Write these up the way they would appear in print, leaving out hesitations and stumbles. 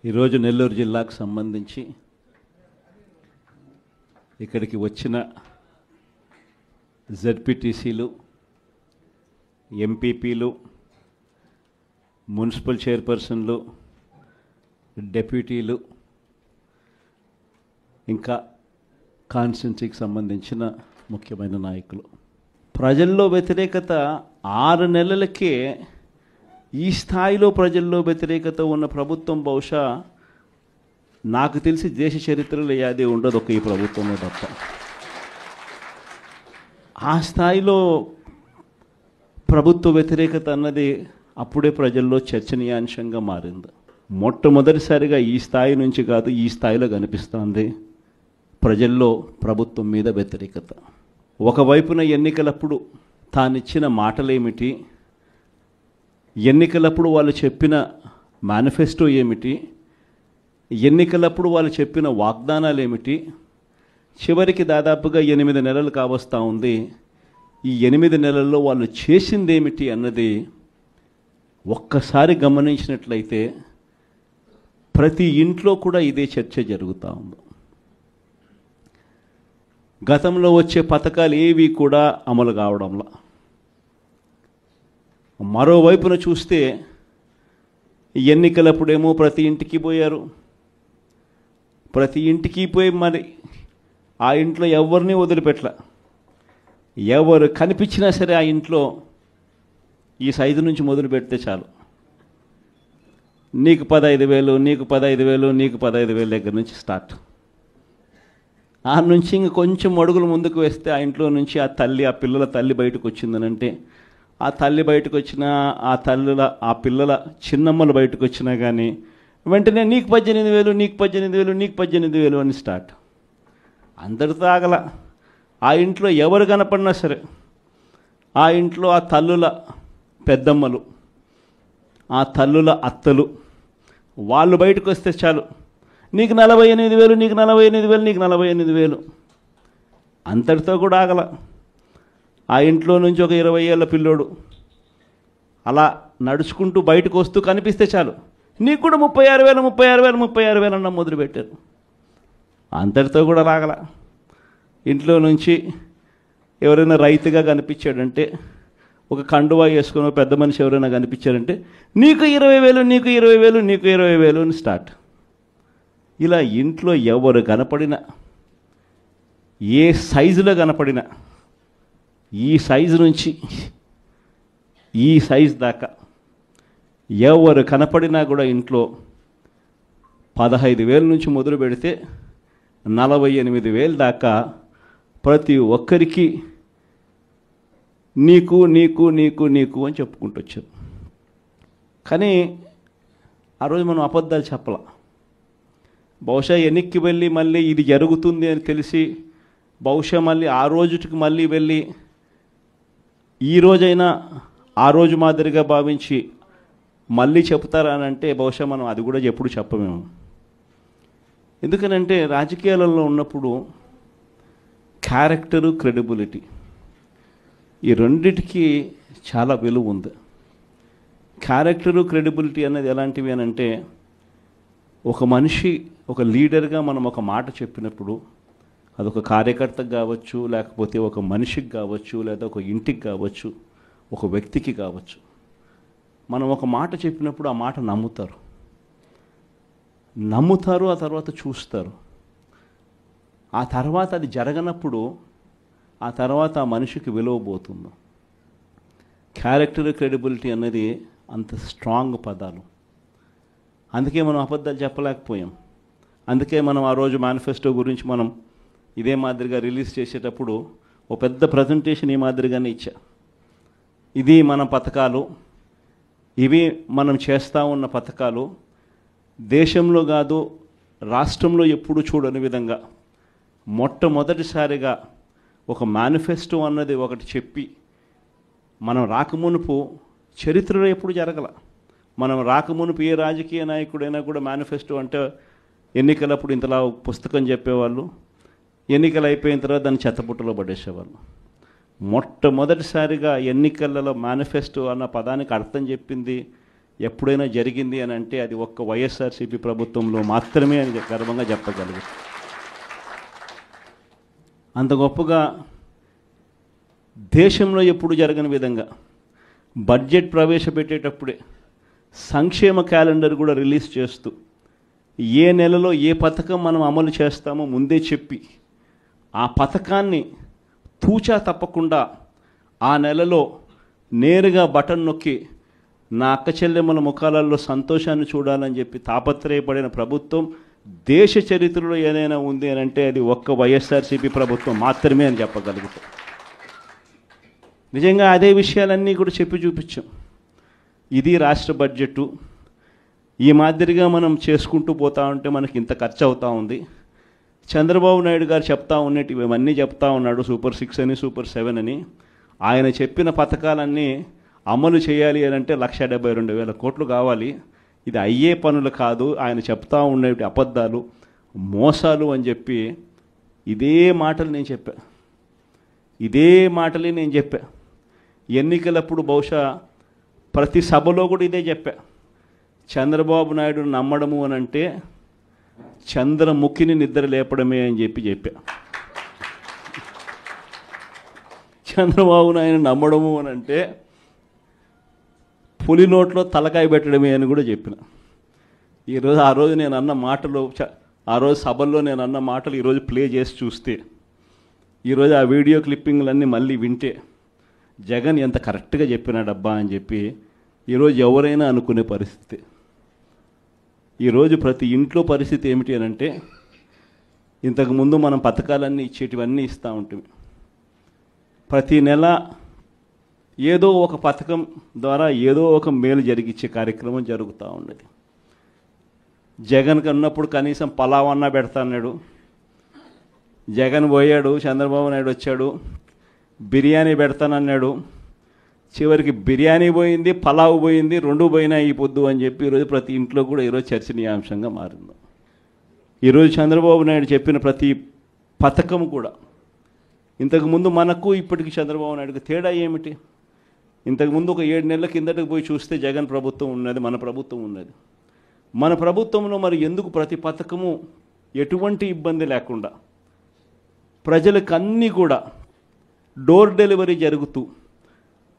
ఈరోజు నెల్లూరు జిల్లాకు సంబంధించి ఇక్కడికి వచ్చిన జెడ్పీటీసీలు, ఎంపీపీలు, మున్సిపల్ చైర్పర్సన్లు, డెప్యూటీలు, ఇంకా కాన్స్టిట్యున్సీకి సంబంధించిన ముఖ్యమైన నాయకులు. ప్రజల్లో వ్యతిరేకత 6 నెలలకే ఈ స్థాయిలో ప్రజల్లో వ్యతిరేకత ఉన్న ప్రభుత్వం బహుశా నాకు తెలిసి దేశ చరిత్రలో ఏది ఉండదు, ఒక ఈ ప్రభుత్వంలో తప్ప. ఆ స్థాయిలో ప్రభుత్వ వ్యతిరేకత అన్నది అప్పుడే ప్రజల్లో చర్చనీయాంశంగా మారింది. మొట్టమొదటిసారిగా ఈ స్థాయి నుంచి కాదు, ఈ స్థాయిలో కనిపిస్తుంది ప్రజల్లో ప్రభుత్వం మీద వ్యతిరేకత. ఒకవైపున ఎన్నికలప్పుడు తానిచ్చిన మాటలేమిటి, ఎన్నికలప్పుడు వాళ్ళు చెప్పిన మేనిఫెస్టో ఏమిటి, ఎన్నికలప్పుడు వాళ్ళు చెప్పిన వాగ్దానాలు ఏమిటి, చివరికి దాదాపుగా 8 నెలలు కావస్తూ ఉంది. ఈ 8 నెలల్లో వాళ్ళు చేసిందేమిటి అన్నది ఒక్కసారి గమనించినట్లయితే ప్రతి ఇంట్లో కూడా ఇదే చర్చ జరుగుతూ ఉంది. గతంలో వచ్చే పథకాలు ఏవి కూడా అమలు కావడంలా. మరోవైపున చూస్తే ఎన్నికలప్పుడేమో ప్రతి ఇంటికి పోయారు, ప్రతి ఇంటికి పోయి మరి ఆ ఇంట్లో ఎవరిని వదిలిపెట్టల. ఎవరు కనిపించినా సరే ఆ ఇంట్లో ఈ సైజు నుంచి మొదలు పెడితే చాలు, నీకు 15,000, నీకు 15,000, నీకు 15,000 దగ్గర నుంచి స్టార్ట్. ఆ నుంచి ఇంక కొంచెం అడుగులు ముందుకు వేస్తే ఆ ఇంట్లో నుంచి ఆ పిల్లల తల్లి బయటకు వచ్చిందనంటే, ఆ తల్లి బయటకు వచ్చినా, ఆ పిల్లల చిన్నమ్మలు బయటకు వచ్చినా కానీ వెంటనే నీకు 18,000, నీకు 18,000, నీకు 18,000 అని స్టార్ట్. అందరితో ఆగల. ఆ ఇంట్లో ఎవరు కనపడినా సరే ఆ ఇంట్లో ఆ తల్లుల పెద్దమ్మలు, ఆ తల్లుల అత్తలు, వాళ్ళు బయటకు వస్తే చాలు, నీకు 48,000, నీకు 48,000, నీకు 48,000. అంతటితో కూడా ఆగల. ఆ ఇంట్లో నుంచి ఒక 20 ఏళ్ళ పిల్లోడు అలా నడుచుకుంటూ బయటకు వస్తూ కనిపిస్తే చాలు, నీకు కూడా 36,000, 36,000, 36,000 అన్న మొదలుపెట్టారు. అంతటితో కూడా రాగల. ఇంట్లో నుంచి ఎవరైనా రైతుగా కనిపించాడంటే, ఒక కండువా వేసుకుని పెద్ద మనిషి ఎవరైనా కనిపించారంటే, నీకు 20,000, నీకు 20,000, నీకు 20,000 అని స్టార్ట్. ఇలా ఇంట్లో ఎవరు కనపడినా, ఏ సైజులో కనపడినా, ఈ సైజు నుంచి ఈ సైజు దాకా ఎవరు కనపడినా కూడా ఇంట్లో 15,000 నుంచి మొదలు పెడితే 48,000 దాకా ప్రతి ఒక్కరికి నీకు నీకు నీకు నీకు అని చెప్పుకుంటూ వచ్చారు. కానీ ఆ రోజు మనం అబద్ధాలు చెప్పాల. బహుశా వెనక్కి వెళ్ళి మళ్ళీ ఇది జరుగుతుంది అని తెలిసి బహుశా మళ్ళీ ఆ రోజుకి మళ్ళీ వెళ్ళి ఈ రోజైనా ఆ రోజు మాదిరిగా భావించి మళ్ళీ చెప్తారా అని అంటే బహుశా మనం అది కూడా ఎప్పుడు చెప్పమేము. ఎందుకనంటే రాజకీయాలలో ఉన్నప్పుడు క్యారెక్టరు, క్రెడిబిలిటీ, ఈ రెండిటికి చాలా విలువ ఉంది. క్యారెక్టరు, క్రెడిబిలిటీ అనేది ఎలాంటివి అని అంటే, ఒక మనిషి ఒక లీడర్గా మనం ఒక మాట చెప్పినప్పుడు అదొక కార్యకర్తకు కావచ్చు, లేకపోతే ఒక మనిషికి కావచ్చు, లేదా ఒక ఇంటికి కావచ్చు, ఒక వ్యక్తికి కావచ్చు, మనం ఒక మాట చెప్పినప్పుడు ఆ మాట నమ్ముతారు, ఆ తర్వాత చూస్తారు. ఆ తర్వాత అది జరగనప్పుడు ఆ తర్వాత ఆ మనిషికి విలువ పోతుంది. క్యారెక్టర్, క్రెడిబిలిటీ అనేది అంత స్ట్రాంగ్ పదాలు. అందుకే మనం అబద్ధాలు చెప్పలేకపోయాం. అందుకే మనం ఆ రోజు మేనిఫెస్టో గురించి మనం ఇదే మాదిరిగా రిలీజ్ చేసేటప్పుడు ఒక పెద్ద ప్రజెంటేషన్ ఈ మాదిరిగానే ఇచ్చా. ఇది మన పథకాలు, ఇవి మనం చేస్తూ ఉన్న పథకాలు, దేశంలో కాదు రాష్ట్రంలో ఎప్పుడు చూడని విధంగా మొట్టమొదటిసారిగా ఒక మేనిఫెస్టో అన్నది ఒకటి చెప్పి, మనం రాకమునుపు చరిత్రలో ఎప్పుడు జరగల. మనం రాకమునుపు ఏ రాజకీయ నాయకుడైనా కూడా మేనిఫెస్టో అంటే ఎన్నికలప్పుడు ఇంతలా పుస్తకం చెప్పేవాళ్ళు, ఎన్నికలు అయిపోయిన తర్వాత దాన్ని చెత్తపుట్టలో పడేసేవాళ్ళు. మొట్టమొదటిసారిగా ఎన్నికలలో మేనిఫెస్టో అన్న పదానికి అర్థం చెప్పింది ఎప్పుడైనా జరిగింది అని అంటే అది ఒక్క వైఎస్ఆర్సీపీ ప్రభుత్వంలో మాత్రమే అని గర్వంగా చెప్పగలుగుతాం. అంత గొప్పగా దేశంలో ఎప్పుడు జరగని విధంగా బడ్జెట్ ప్రవేశపెట్టేటప్పుడే సంక్షేమ క్యాలెండర్ కూడా రిలీజ్ చేస్తూ ఏ నెలలో ఏ పథకం మనం అమలు చేస్తామో ముందే చెప్పి ఆ పథకాన్ని తూచా తప్పకుండా ఆ నెలలో నేరుగా బటన్ నొక్కి నా అక్క చెల్లెమ్మల ముఖాలలో సంతోషాన్ని చూడాలని చెప్పి తాపత్రయపడిన ప్రభుత్వం దేశ చరిత్రలో ఏదైనా ఉంది అని అంటే అది ఒక్క వైఎస్ఆర్సీపీ ప్రభుత్వం మాత్రమే అని చెప్పగలుగుతాం. నిజంగా అదే విషయాలన్నీ కూడా చెప్పి చూపించాం. ఇది రాష్ట్ర బడ్జెటు, ఈ మాదిరిగా మనం చేసుకుంటూ పోతా ఉంటే మనకి ఇంత ఖర్చు అవుతూ ఉంది. చంద్రబాబు నాయుడు గారు చెప్తా ఉన్నట్టు ఇవన్నీ చెప్తా ఉన్నాడు, సూపర్ 6 అని సూపర్ 7 అని. ఆయన చెప్పిన పథకాలన్నీ అమలు చేయాలి అని అంటే 1,72,000 కోట్లు కావాలి. ఇది అయ్యే పనులు కాదు, ఆయన చెప్తా ఉండే అబద్ధాలు మోసాలు అని చెప్పి ఇదే మాటలు నేను చెప్పా. ఎన్నికలప్పుడు బహుశా ప్రతి సభలో కూడా ఇదే చెప్పా. చంద్రబాబు నాయుడు నమ్మడము అని అంటే చంద్రముఖిని నిద్ర లేపడమే అని చెప్పా. చంద్రబాబు నాయుడు నమ్మడము అని అంటే పులి నోట్లో తలకాయ పెట్టడమే అని కూడా చెప్పిన. ఆ రోజు నేను అన్న మాటలు, ఆ రోజు సభల్లో నేను అన్న మాటలు ఈరోజు ప్లే చేసి చూస్తే, ఈరోజు ఆ వీడియో క్లిప్పింగ్లన్నీ మళ్ళీ వింటే జగన్ ఎంత కరెక్ట్గా చెప్పినాడబ్బా అని చెప్పి ఈరోజు ఎవరైనా అనుకునే పరిస్థితి. ఈరోజు ప్రతి ఇంట్లో పరిస్థితి ఏమిటి అని అంటే, ఇంతకుముందు మనం పథకాలన్నీ ఇచ్చేటివన్నీ ఇస్తూ ఉంటుంది. ప్రతి నెల ఏదో ఒక పథకం ద్వారా ఏదో ఒక మేలు జరిగించే కార్యక్రమం జరుగుతూ ఉన్నది. జగన్ కన్నప్పుడు కనీసం పలావన్నా పెడతా అన్నాడు. జగన్ పోయాడు, చంద్రబాబు నాయుడు వచ్చాడు, బిర్యానీ పెడతానన్నాడు. చివరికి బిర్యానీ పోయింది, పలావ్ పోయింది, 2 పోయినా ఈ పొద్దు అని చెప్పి ఈరోజు ప్రతి ఇంట్లో కూడా ఈరోజు చర్చనీయాంశంగా మారింది. ఈరోజు చంద్రబాబు నాయుడు చెప్పిన ప్రతి పథకం కూడా ఇంతకుముందు మనకు ఇప్పటికి చంద్రబాబు నాయుడుకి తేడా ఏమిటి? ఇంతకుముందు ఒక 7 నెలల కిందటకు పోయి చూస్తే జగన్ ప్రభుత్వం ఉన్నది, మన ప్రభుత్వం ఉన్నది. మన ప్రభుత్వంలో మరి ఎందుకు ప్రతి పథకము ఎటువంటి ఇబ్బంది లేకుండా ప్రజలకు అన్నీ కూడా డోర్ డెలివరీ జరుగుతూ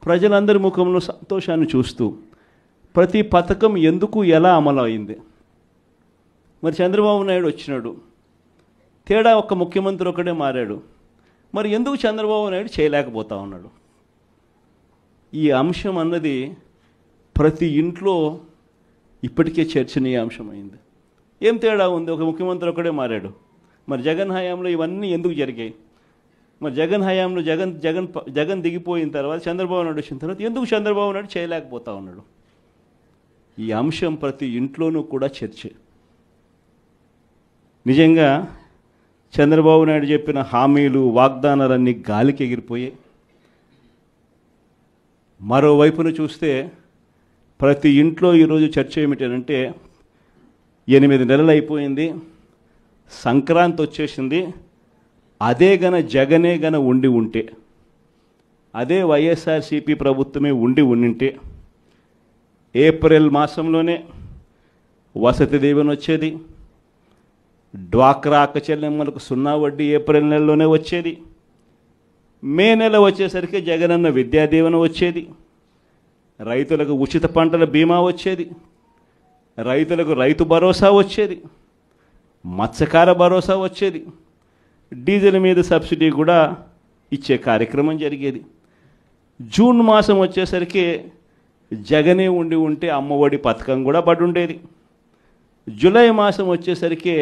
ప్రజలందరి ముఖంలో సంతోషాన్ని చూస్తూ ప్రతి పథకం ఎందుకు ఎలా అమలు అయింది? మరి చంద్రబాబు నాయుడు వచ్చినాడు, తేడా ఒక్క ముఖ్యమంత్రి ఒకడే మారాడు. మరి ఎందుకు చంద్రబాబు నాయుడు చేయలేకపోతా ఉన్నాడు? ఈ అంశం అన్నది ప్రతి ఇంట్లో ఇప్పటికే చర్చనీయాంశమైంది. ఏం తేడా ఉంది? ఒక ముఖ్యమంత్రి ఒకడే మారాడు. మరి జగన్ హయాంలో ఇవన్నీ ఎందుకు జరిగాయి? మరి జగన్ హయాంలో జగన్ దిగిపోయిన తర్వాత చంద్రబాబు నాయుడు వచ్చిన తర్వాత ఎందుకు చంద్రబాబు నాయుడు చేయలేకపోతా ఉన్నాడు? ఈ అంశం ప్రతి ఇంట్లోనూ కూడా చర్చ. నిజంగా చంద్రబాబు నాయుడు చెప్పిన హామీలు, వాగ్దానాలన్నీ గాలికి ఎగిరిపోయాయి. మరోవైపున చూస్తే ప్రతి ఇంట్లో ఈరోజు చర్చ ఏమిటంటే, 8 నెలలు అయిపోయింది, సంక్రాంతి వచ్చేసింది, అదే జగనే ఉండి ఉంటే, అదే వైఎస్ఆర్సీపీ ప్రభుత్వమే ఉండింటే ఏప్రిల్ మాసంలోనే వసతి దీవెన వచ్చేది, డ్వాక్రా అక్క చెల్లెమ్మలకు 0 వడ్డీ ఏప్రిల్ నెలలోనే వచ్చేది, మే నెల వచ్చేసరికి జగనన్న విద్యా దీవెన వచ్చేది, రైతులకు ఉచిత పంటల బీమా వచ్చేది, రైతులకు రైతు భరోసా వచ్చేది, మత్స్యకార భరోసా వచ్చేది, డీజిల్ మీద సబ్సిడీ కూడా ఇచ్చే కార్యక్రమం జరిగేది. జూన్ మాసం వచ్చేసరికి జగనే ఉంటే అమ్మఒడి పథకం కూడా పడి ఉండేది. జూలై మాసం వచ్చేసరికి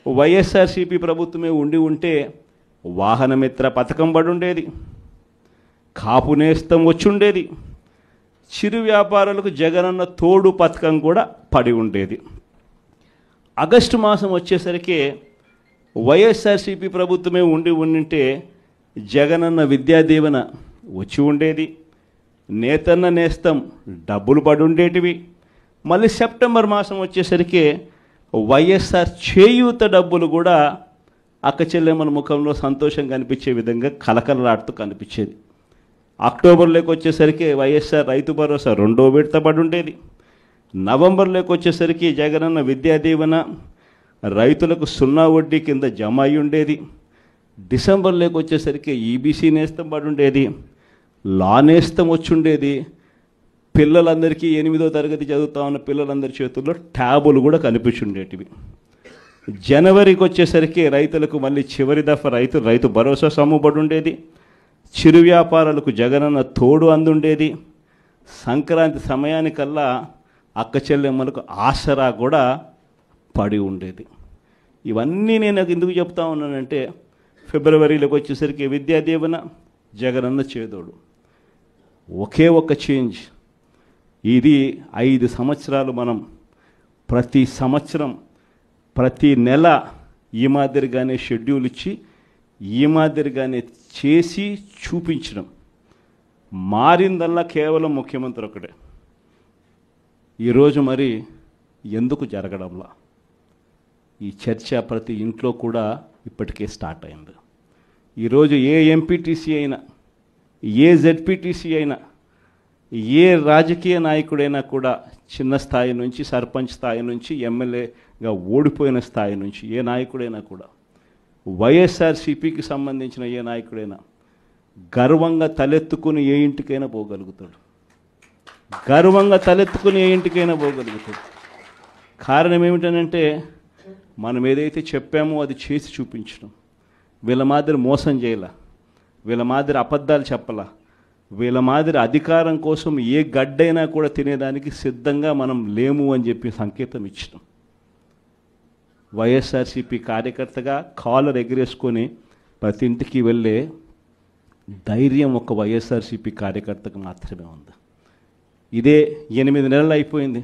వైఎస్ఆర్సీపీ ప్రభుత్వమే ఉంటే వాహనమిత్ర పథకం పడి ఉండేది, కాపు నేస్తం వచ్చి ఉండేది, చిరు వ్యాపారులకు జగనన్న తోడు పథకం కూడా పడి ఉండేది. ఆగస్టు మాసం వచ్చేసరికి వైఎస్ఆర్సీపీ ప్రభుత్వమే ఉంటే జగనన్న విద్యా దీవెన వచ్చి ఉండేది, నేతన్న నేస్తం డబ్బులు పడి ఉండేటివి. మళ్ళీ సెప్టెంబర్ మాసం వచ్చేసరికి వైఎస్ఆర్ చేయూత డబ్బులు కూడా అక్క చెల్లెమ్మల ముఖంలో సంతోషం కనిపించే విధంగా కలకలలాడుతూ కనిపించేది. అక్టోబర్లోకి వచ్చేసరికి వైఎస్ఆర్ రైతు భరోసా 2వ విడత పడి ఉండేది, నవంబర్లోకి వచ్చేసరికి జగనన్న విద్యా దీవెన రైతులకు 0 వడ్డీ కింద జమ అయి ఉండేది. డిసెంబర్లోకి వచ్చేసరికి ఈబీసీ నేస్తం పడి ఉండేది, లా నేస్తం వచ్చి ఉండేది. పిల్లలందరికీ 8వ తరగతి చదువుతా ఉన్న పిల్లలందరి చేతుల్లో ట్యాబులు కూడా కనిపించుండేటివి. జనవరికి వచ్చేసరికి రైతులకు మళ్ళీ చివరి దఫా రైతు భరోసా సమ్ముబడి ఉండేది. చిరు వ్యాపారాలకు జగనన్న తోడు అందుండేది. సంక్రాంతి సమయానికల్లా అక్క చెల్లెమ్మలకు ఆసరా కూడా పడి ఉండేది. ఇవన్నీ నేను ఎందుకు చెప్తా ఉన్నానంటే, ఫిబ్రవరిలోకి వచ్చేసరికి విద్యా దీవెన, జగనన్న చేదోడు. ఒకే ఒక చేంజ్. ఇది 5 సంవత్సరాలు మనం ప్రతి సంవత్సరం ప్రతి నెల ఈ మాదిరిగానే షెడ్యూల్ ఇచ్చి ఈ మాదిరిగానే చేసి చూపించడం. మారిందల్లా కేవలం ముఖ్యమంత్రి ఒకటే. ఈరోజు మరి ఎందుకు జరగడంలా ఈ చర్చ ప్రతి ఇంట్లో కూడా ఇప్పటికే స్టార్ట్ అయింది. ఈరోజు ఏ ఎంపీటీసీ అయినా, ఏ జెడ్పీటీసీ అయినా, ఏ రాజకీయ నాయకుడైనా కూడా చిన్న స్థాయి నుంచి సర్పంచ్ స్థాయి నుంచి ఎమ్మెల్యేగా ఓడిపోయిన స్థాయి నుంచి ఏ నాయకుడైనా కూడా, వైఎస్ఆర్సీపీకి సంబంధించిన ఏ నాయకుడైనా గర్వంగా తలెత్తుకుని ఏ ఇంటికైనా పోగలుగుతాడు. గర్వంగా తలెత్తుకుని ఏ ఇంటికైనా పోగలుగుతాడు. కారణం ఏమిటనంటే, మనం ఏదైతే చెప్పామో అది చేసి చూపించడం. వీళ్ళ మాదిరి మోసం చేయలా, వీళ్ళ మాదిరి అబద్ధాలు చెప్పలా, వీళ్ళ మాదిరి అధికారం కోసం ఏ గడ్డైనా కూడా తినేదానికి సిద్ధంగా మనం లేము అని చెప్పి సంకేతం ఇచ్చినాం. వైఎస్ఆర్సీపీ కార్యకర్తగా కాలర్ ఎగిరేసుకొని ప్రతి ఇంటికి వెళ్ళే ధైర్యం ఒక వైఎస్ఆర్సీపీ కార్యకర్తకు మాత్రమే ఉంది. ఇదే 8 నెలలు అయిపోయింది.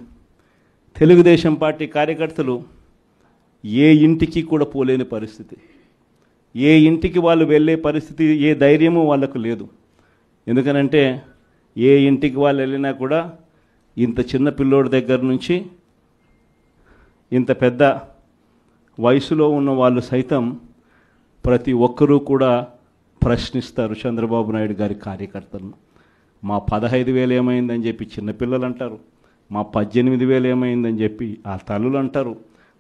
తెలుగుదేశం పార్టీ కార్యకర్తలు ఏ ఇంటికి కూడా పోలేని పరిస్థితి, ఏ ఇంటికి వాళ్ళు వెళ్ళే పరిస్థితి, ఏ ధైర్యము వాళ్ళకు లేదు. ఎందుకనంటే ఏ ఇంటికి వాళ్ళు వెళ్ళినా కూడా ఇంత చిన్న పిల్లోడి దగ్గర నుంచి ఇంత పెద్ద వయసులో ఉన్న వాళ్ళు సైతం ప్రతి ఒక్కరూ కూడా ప్రశ్నిస్తారు చంద్రబాబు నాయుడు గారి కార్యకర్తలను. మా 15,000 ఏమైందని చెప్పి చిన్నపిల్లలు అంటారు, మా 18,000 ఏమైందని చెప్పి ఆ తల్లులు అంటారు,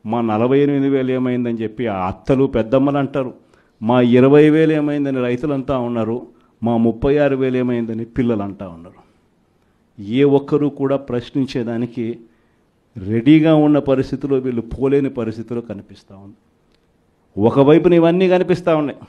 మా 48,000 ఏమైందని చెప్పి ఆ అత్తలు పెద్దమ్మలు అంటారు, మా 20,000 ఏమైందని రైతులంతా ఉన్నారు, మా 36,000 ఏమైందని పిల్లలు అంటా ఉన్నారు. ఏ ఒక్కరూ కూడా ప్రశ్నించేదానికి రెడీగా ఉన్న పరిస్థితిలో వీళ్ళు పోలేని పరిస్థితిలో కనిపిస్తూ ఉంది. ఒకవైపున ఇవన్నీ కనిపిస్తూ ఉన్నాయి.